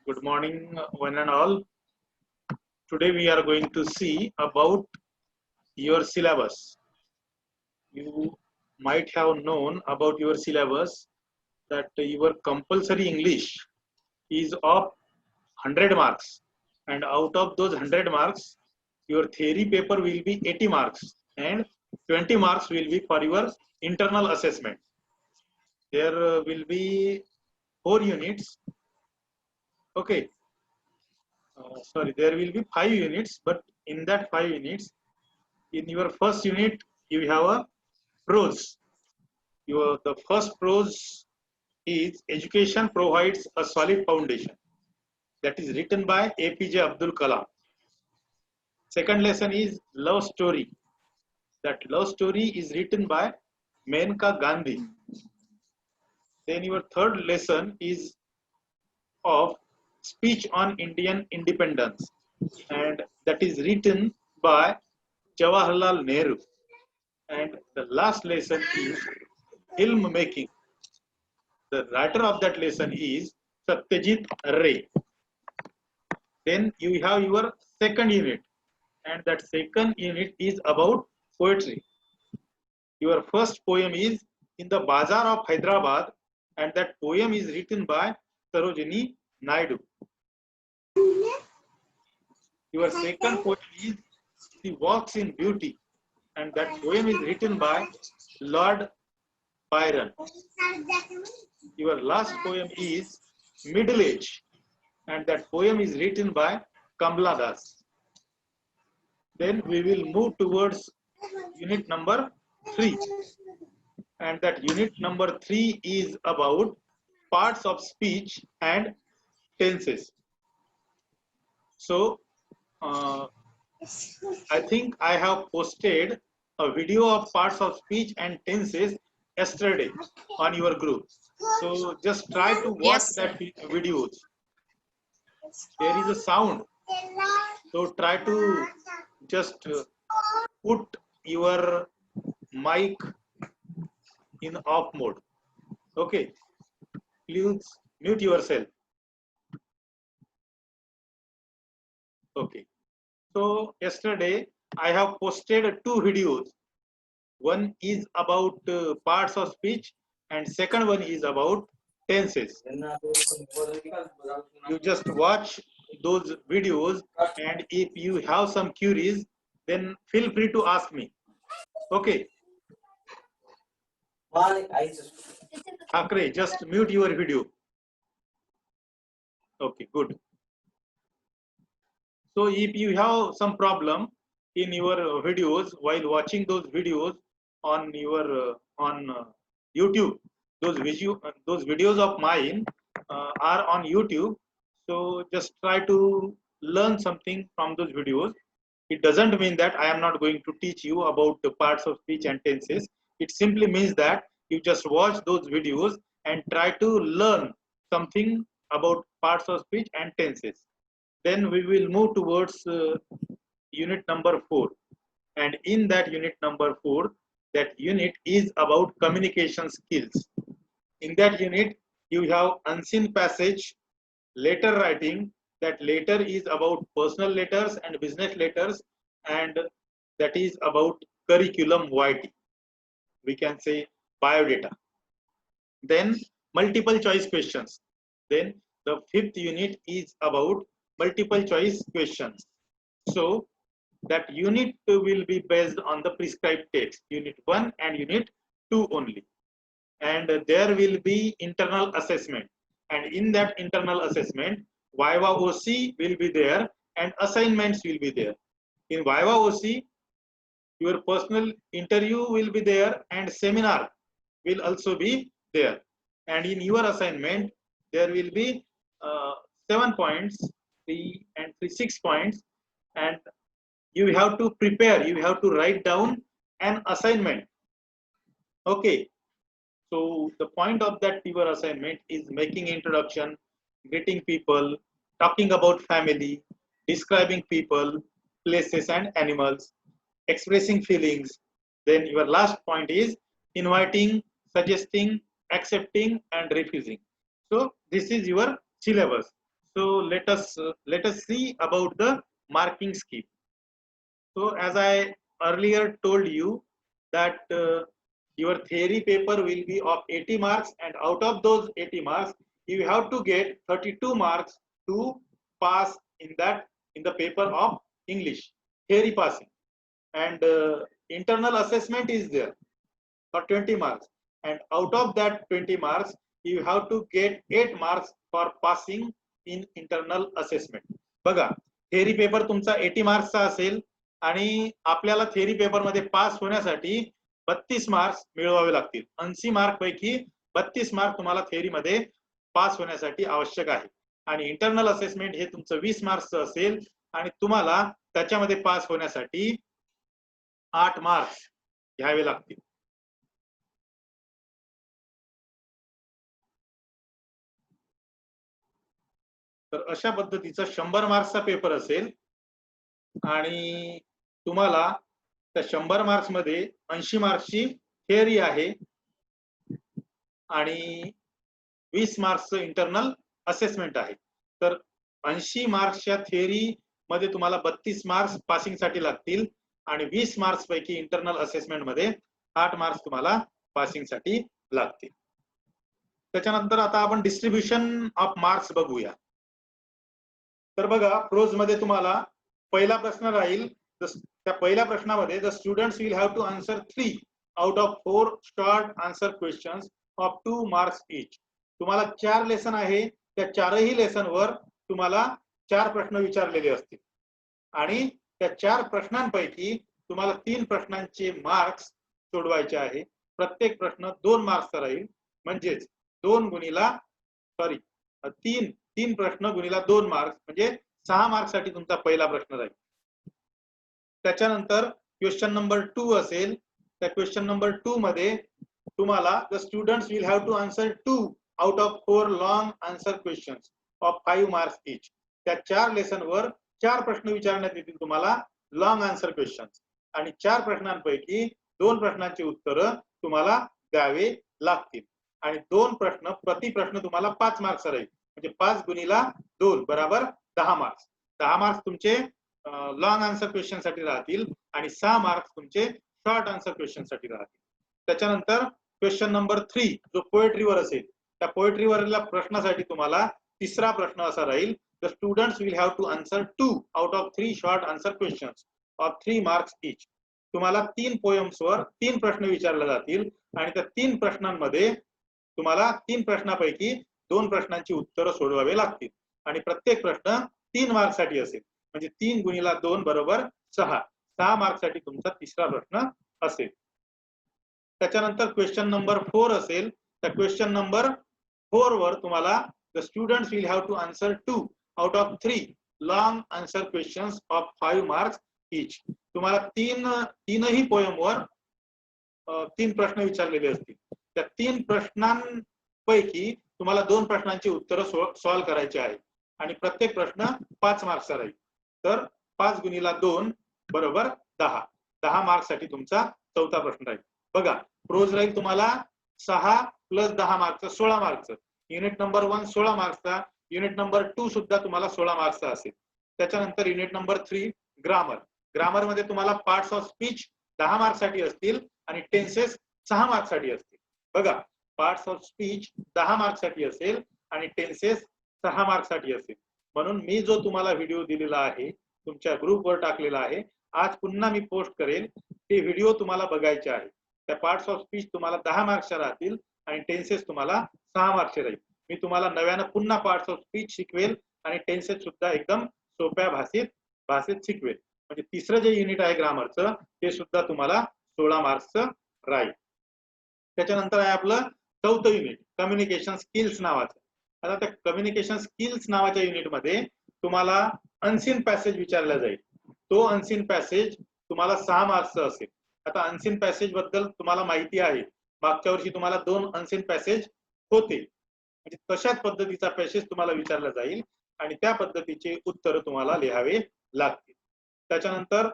Good morning, one and all. Today we are going to see about your syllabus. You might have known about your syllabus that your compulsory English is of 100 marks, and out of those 100 marks, your theory paper will be 80 marks, and 20 marks will be for your internal assessment. There will be 4 units. Okay, sorry, there will be 5 units, but in that 5 units, in your first unit, you have a prose. The first prose is Education Provides a Solid Foundation. That is written by APJ Abdul Kalam. Second lesson is Love Story. That love story is written by Menka Gandhi. Then your third lesson is of Speech on Indian Independence, and that is written by Jawaharlal Nehru. And the last lesson is film making. The writer of that lesson is Satyajit Ray. Then you have your second unit, and that second unit is about poetry. Your first poem is In the Bazaar of Hyderabad, and that poem is written by Sarojini Naidu. Your second poem is She Walks in Beauty, and that poem is written by Lord Byron. Your last poem is Middle Age, and that poem is written by Kamla Das. Then we will move towards unit number 3, and that unit number 3 is about parts of speech and tenses. So I think I have posted a video of parts of speech and tenses yesterday on your group. So just try to watch that videos. There is a sound. So try to just put your mic in off mode. Okay. Please mute yourself. Okay. So yesterday I have posted 2 videos. One is about parts of speech, and second one is about tenses. You just watch those videos, and if you have some queries, then feel free to ask me. Okay. Akre, just mute your video. Okay, good. So if you have some problem in your videos while watching those videos on your YouTube, those videos of mine are on YouTube. So just try to learn something from those videos. It doesn't mean that I am not going to teach you about the parts of speech and tenses. It simply means that you just watch those videos and try to learn something about parts of speech and tenses. Then we will move towards unit number 4. And in that unit number 4, that unit is about communication skills. In that unit, you have unseen passage, letter writing. That letter is about personal letters and business letters, and that is about curriculum vitae. We can say biodata. Then multiple choice questions. Then the 5th unit is about multiple choice questions. So that unit will be based on the prescribed text, unit 1 and unit 2 only. And there will be internal assessment. And in that internal assessment, Viva OC will be there and assignments will be there. In Viva OC, your personal interview will be there and seminar will also be there. And in your assignment, there will be 7 points, 3 and 3, 6 points, and you have to prepare, you have to write down an assignment. Okay. So the point of that your assignment is making introduction, greeting people, talking about family, describing people, places and animals, expressing feelings. Then your last point is inviting, suggesting, accepting and refusing. So this is your syllabus. So let us see about the marking scheme. So as I earlier told you that your theory paper will be of 80 marks, and out of those 80 marks you have to get 32 marks to pass in the paper of English theory passing, and internal assessment is there for 20 marks, and out of that 20 marks you have to get 8 marks for passing in internal assessment. बघा, theory paper तुमचा 80 मार्क्सचा असेल आणि आपल्याला theory paper मध्ये पास होण्यासाठी 32 marks मिळवावे लागतील. 80 mark पैकी 32 मार्क तुम्हाला थेरी मध्ये पास होण्यासाठी आवश्यक आहे, आणि इंटरनल असेसमेंट हे तुमचं 20 मार्क्सचं असेल आणि तुम्हाला त्याच्यामध्ये पास होण्यासाठी 8 मार्क्स घ्यावे लागतील. तर अशा पद्धतीचा 100 मार्क्सचा पेपर असेल आणि तुम्हाला त्या 100 मार्क्स मध्ये 80 मार्क्सची थिअरी आहे आणि 20 मार्क्सचं इंटरनल असेसमेंट आहे. तर 80 मार्क्सच्या थिअरी मध्ये तुम्हाला 32 मार्क्स पासिंग साठी लागतील आणि 20 मार्क्स पैकी इंटरनल असेसमेंट मध्ये 8 मार्क्स तुम्हाला पासिंग साठी लागतील. त्याच्यानंतर आता आपण डिस्ट्रीब्युशन ऑफ मार्क्स बघूया. तर बघा, प्रोज मध्ये तुम्हाला पहिला प्रश्न राहील. त्या पहिल्या प्रश्नामध्ये the students will have to answer 3 out of 4 short answer questions of 2 marks each. तुम्हाला 4 लेसन आहे, त्या चारही लेसन वर तुम्हाला 4 प्रश्न विचारलेले असतील आणि त्या 4 प्रश्नांपैकी तुम्हाला 3 प्रश्नांचे मार्क्स सोडवायचे आहे. प्रत्येक प्रश्न 2 मार्क्सचा राहील, म्हणजेच 2 गुणिला 3 प्रश्न गुणिला 2 मार्क्स म्हणजे 6 मार्क्स साठी तुमचा पहिला प्रश्न राहील. त्याच्यानंतर क्वेश्चन नंबर 2 असेल. त्या क्वेश्चन नंबर 2 मध्ये तुम्हाला the students will have to answer 2 out of 4 long answer questions of 5 marks each. त्या 4 लेसन वर 4 प्रश्न विचारण्यात येतील तुम्हाला लॉंग आन्सर क्वेश्चन्स, आणि 4 प्रश्नांपैकी 2 प्रश्नांची उत्तरं तुम्हाला द्यावे लागतील आणि 2 प्रश्न प्रति प्रश्न तुम्हाला 5 मार्क्स राहील, म्हणजे 5 गुणिला 2 बरोबर 10 मार्क्स. 10 मार्क्स तुमचे लॉंग आन्सर क्वेश्चन साठी राहतील आणि 6 मार्क्स तुमचे शॉर्ट आन्सर क्वेश्चन साठी राहतील. त्याच्यानंतर क्वेश्चन नंबर 3 जो पोएट्रीवर असेल, त्या पोएट्रीवरल्या प्रश्नासाठी तुम्हाला तिसरा प्रश्न असा राहील the students will have to answer 2 out of 3 short answer questions of 3 marks each. तुम्हाला 3 पोएम्स वर 3 प्रश्न विचारले जातील आणि त्या 3 प्रश्नांमध्ये तुम्हाला 3 प्रश्नांपैकी 2 प्रश्नांची उत्तरं सोडवावे लागतील आणि प्रत्येक प्रश्न 3 मार्क्स साठी असेल, म्हणजे 3 गुणिला 2 बरोबर 6 मार्क्स साठी तुमचा तिसरा प्रश्न असेल. त्याच्यानंतर क्वेश्चन नंबर 4 असेल. त्या क्वेश्चन नंबर 4 वर तुम्हाला the students will have to answer 2 out of 3 long answer questions of 5 marks each. तुम्हाला तीनही पोएम वर 3 प्रश्न विचारलेले असतील. त्या 3 प्रश्नांपैकी तुम्हाला 2 प्रश्नांची उत्तरं सॉल्व्ह करायची आहे आणि प्रत्येक प्रश्न 5 मार्क्सचा राहील. तर 5 गुणिला 2 बरोबर 10 मार्क्स साठी तुमचा चौथा प्रश्न राहील. बघा, प्रोज राहील तुम्हाला 6 प्लस 10 मार्क्सचा 16 मार्क्सचं. युनिट नंबर 1 16 मार्क्सचा, युनिट नंबर 2 सुद्धा तुम्हाला 16 मार्क्सचा असेल. त्याच्यानंतर युनिट नंबर 3 ग्रामर मध्ये तुम्हाला पार्ट्स ऑफ स्पीच 10 मार्क्स साठी असतील आणि टेन्सेस 6 मार्क्स साठी असतील. बघा, पार्ट्स ऑफ स्पीच 10 मार्क्स साठी असेल आणि टेन्सेस 6 मार्क्स साठी असेल. म्हणून मी जो तुम्हाला व्हिडिओ दिलेला आहे तुमच्या ग्रुपवर टाकलेला आहे, आज पुन्हा मी पोस्ट करेल, ते व्हिडिओ तुम्हाला बघायचे आहे. त्या पार्ट्स ऑफ स्पीच तुम्हाला 10 मार्क्सच्या राहतील आणि टेन्सेस तुम्हाला 6 मार्क्सचे राहील. मी तुम्हाला नव्यानं पुन्हा पार्ट्स ऑफ स्पीच शिकवेल आणि टेन्सेस सुद्धा एकदम सोप्या भाषेत शिकवेल. म्हणजे तिसरं जे युनिट आहे ग्रामरचं ते सुद्धा तुम्हाला 16 मार्क्सचं राहील. त्याच्यानंतर आहे आपलं चौथं युनिट कम्युनिकेशन स्किल्स नावाचं. आता त्या कम्युनिकेशन स्किल्स नावाच्या युनिट मध्ये तुम्हाला अनसीन पॅसेज विचारला जाईल. तो अनसीन पॅसेज तुम्हाला 6 मार्क्सचा असेल. आता अनसीन पॅसेज बद्दल तुम्हाला माहिती आहे, मागच्या वर्षी तुम्हाला 2 अनसीन पॅसेज होते, म्हणजे तशाच पद्धतीचा पॅसेज तुम्हाला विचारला जाईल आणि त्या पद्धतीचे उत्तर तुम्हाला लिहावे लागतील. त्याच्यानंतर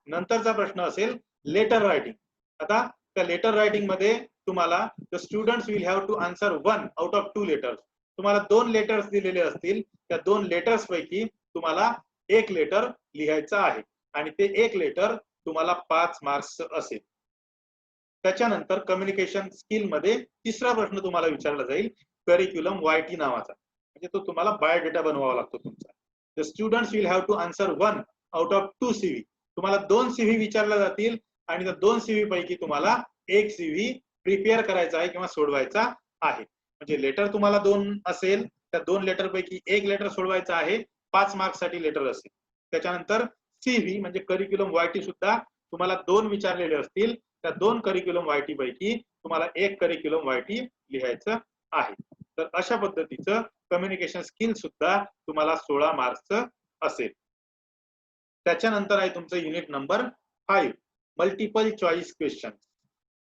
नंतरचा प्रश्न असेल लेटर रायटिंग. आता त्या लेटर रायटिंग मध्ये तुम्हाला the students will have to answer 1 out of 2 letters. तुम्हाला 2 लेटर्स दिलेले असतील, त्या 2 लेटर्स पैकी तुम्हाला एक लेटर लिहायचं आहे आणि ते एक लेटर तुम्हाला 5 मार्क्स असेल. त्याच्यानंतर कम्युनिकेशन स्किल मध्ये तिसरा प्रश्न तुम्हाला विचारला जाईल, करिक्युलम YT नावाचा, म्हणजे तो तुम्हाला बायोडेटा बनवावा लागतो तुमचा. The students will have to answer 1 out of 2 CV. तुम्हाला 2 CV विचारले जातील आणि त्या 2 CV पैकी तुम्हाला एक CV प्रिपेअर करायचा आहे किंवा सोडवायचा आहे. म्हणजे लेटर तुम्हाला 2 असेल, त्या 2 लेटर पैकी एक लेटर सोडवायचा आहे, 5 मार्क्स साठी लेटर असेल. त्याच्यानंतर CV म्हणजे करिक्युलम YT सुद्धा तुम्हाला 2 विचारलेले असतील, त्या 2 करिक्युलम YT पैकी तुम्हाला एक करिक्युलम YT लिहायचं आहे. तर अशा पद्धतीचं कम्युनिकेशन स्किल सुद्धा तुम्हाला 16 मार्क्सचं असेल. त्याच्यानंतर आहे तुमचं unit number 5, multiple choice questions.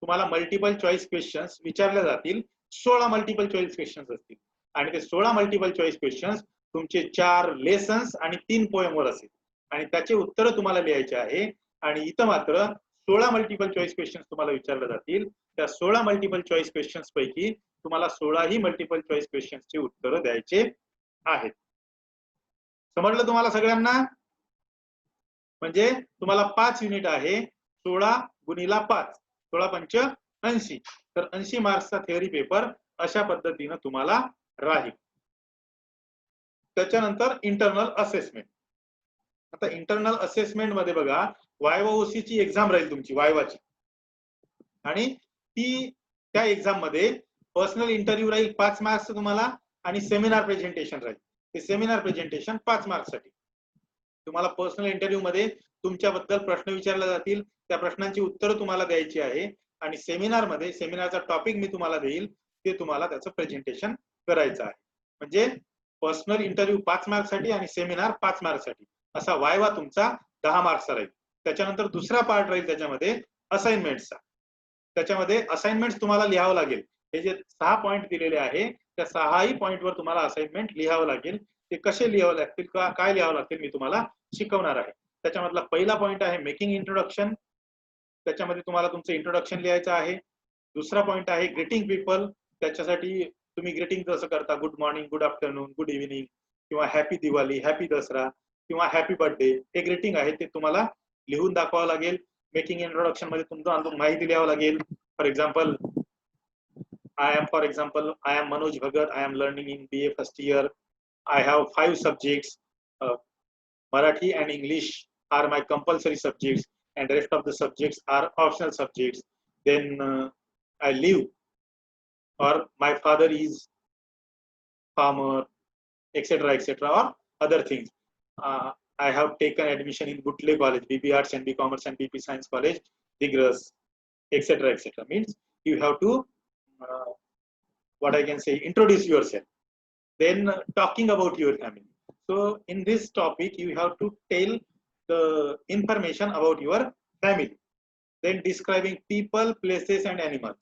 तुम्हाला मल्टिपल चॉईस क्वेश्चन्स विचारले जातील. 16 मल्टिपल चॉईस क्वेश्चन्स असतील आणि ते 16 मल्टिपल चॉईस क्वेश्चन्स तुमचे 4 लेसन्स आणि 3 पोएम वर असेल आणि त्याचे उत्तर तुम्हाला लिहायचे आहे. आणि इथं मात्र 16 मल्टिपल चॉईस क्वेश्चन्स तुम्हाला विचारले जातील. त्या 16 मल्टिपल चॉईस क्वेश्चन्स पैकी तुम्हाला 16ही मल्टिपल चॉईस क्वेश्चन्सची उत्तरं द्यायचे आहेत. समजलं तुम्हाला सगळ्यांना? म्हणजे तुम्हाला 5 युनिट आहे, 16 गुणिला 5, 16 पंच 80. तर 80 मार्क्सचा थिअरी पेपर अशा पद्धतीनं तुम्हाला राहील. त्याच्यानंतर इंटरनल असेसमेंट. आता इंटरनल असेसमेंट मध्ये बघा, YOC ची एक्झाम राहील तुमची, वायवाची, आणि ती त्या एक्झाम मध्ये पर्सनल इंटरव्ह्यू राहील 5 मार्क्स तुम्हाला आणि सेमिनार प्रेझेंटेशन राहील. ते सेमिनार प्रेझेंटेशन 5 मार्क्स साठी. तुम्हाला पर्सनल इंटरव्ह्यू मध्ये तुमच्याबद्दल प्रश्न विचारले जातील, त्या प्रश्नांची उत्तरं तुम्हाला द्यायची आहे आणि सेमिनार मध्ये सेमिनारचा टॉपिक मी तुम्हाला देईल, ते तुम्हाला त्याचं प्रेझेंटेशन करायचं आहे. म्हणजे पर्सनल इंटरव्ह्यू 5 मार्क्स साठी आणि सेमिनार 5 मार्क्स साठी, असा वायवा तुमचा 10 मार्क्सचा राहील. त्याच्यानंतर दुसरा पार्ट राहील त्याच्यामध्ये असाइनमेंटचा. त्याच्यामध्ये असाइनमेंट तुम्हाला लिहावं लागेल. हे जे 6 पॉइंट दिलेले आहे, त्या 6ही पॉइंटवर तुम्हाला असाइनमेंट लिहावं लागेल. ते कसे लिहावं लागतील, काय लिहावं लागतील, मी तुम्हाला शिकवणार आहे. त्याच्यामधला पहिला पॉइंट आहे मेकिंग इंट्रोडक्शन. त्याच्यामध्ये तुम्हाला तुमचं इंट्रोडक्शन लिहायचं आहे. दुसरा पॉइंट आहे ग्रीटिंग पीपल. त्याच्यासाठी तुम्ही ग्रीटिंग कसं करता, good morning, good afternoon, good evening किंवा हॅपी दिवाळी, हॅपी दसरा किंवा हॅपी बर्थडे, हे ग्रीटिंग आहे, ते तुम्हाला लिहून दाखवावं लागेल. मेकिंग इंट्रोडक्शन मध्ये तुमचं माहिती लिहावं लागेल. For example, I am Manoj Bhagat. I am learning in BA first year. I have 5 subjects. Marathi and English are my compulsory subjects, and the rest of the subjects are optional subjects. Then I live, or my father is farmer, etc., etc., or other things. I have taken admission in Butle College, BB Arts and B Commerce and BP Science College, Digras, etc., etc. Means you have to what I can say, introduce yourself. Then talking about your family. So in this topic you have to tell the information about your family. Then describing people, places and animals.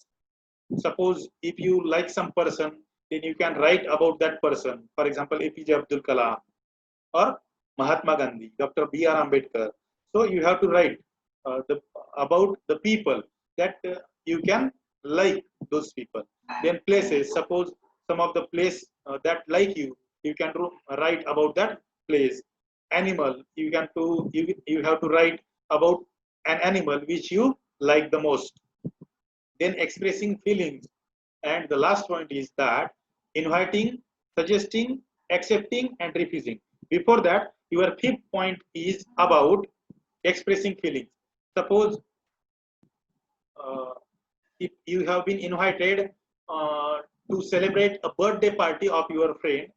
Suppose if you like some person, then you can write about that person. For example, APJ Abdul Kalam or Mahatma Gandhi, Dr. B.R. Ambedkar. So you have to write about the people that you can like those people. Then places, suppose some of the place that like you can write about that place. Animal, you have to write about an animal which you like the most. Then expressing feelings, and the last point is that inviting, suggesting, accepting and refusing. Before that, your 5th point is about expressing feelings. Suppose if you have been invited to celebrate a birthday party of your friend,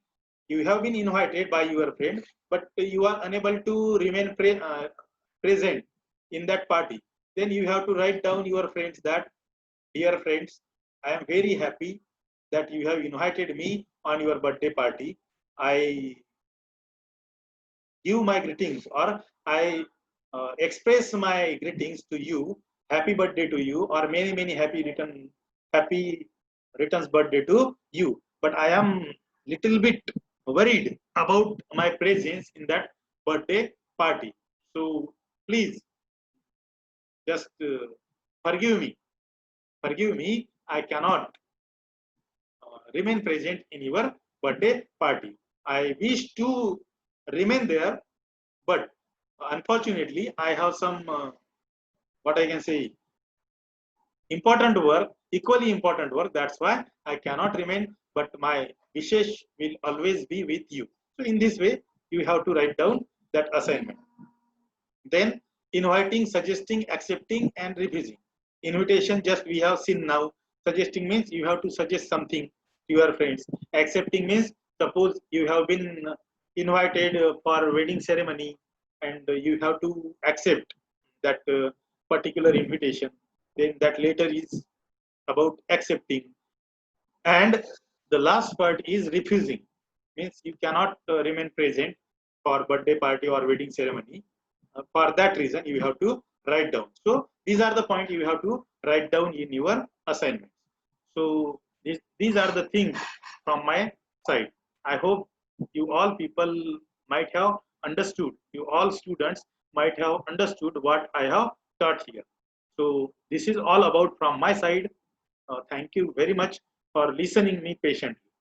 you have been invited by your friend, but you are unable to remain present in that party. Then you have to write down your friends that, dear friends, I am very happy that you have invited me on your birthday party. I give my greetings, or I express my greetings to you. Happy birthday to you, or many happy returns birthday to you. But I am little bit worried about my presence in that birthday party. So please just forgive me. I cannot remain present in your birthday party. I wish to remain there, but unfortunately, I have some what I can say important work, equally important work. That's why I cannot remain, but my wishes will always be with you. So in this way, you have to write down that assignment. Then inviting, suggesting, accepting, and refusing. Invitation, just we have seen now. Suggesting means you have to suggest something to your friends. Accepting means suppose you have been invited for wedding ceremony and you have to accept that particular invitation. Then that later is about accepting. And the last part is refusing. Means you cannot remain present for birthday party or wedding ceremony. For that reason, you have to write down. So these are the points you have to write down in your assignments. So these are the things from my side. I hope you all people might have understood. You all students might have understood what I have taught here. So this is all about from my side. Thank you very much for listening me patiently.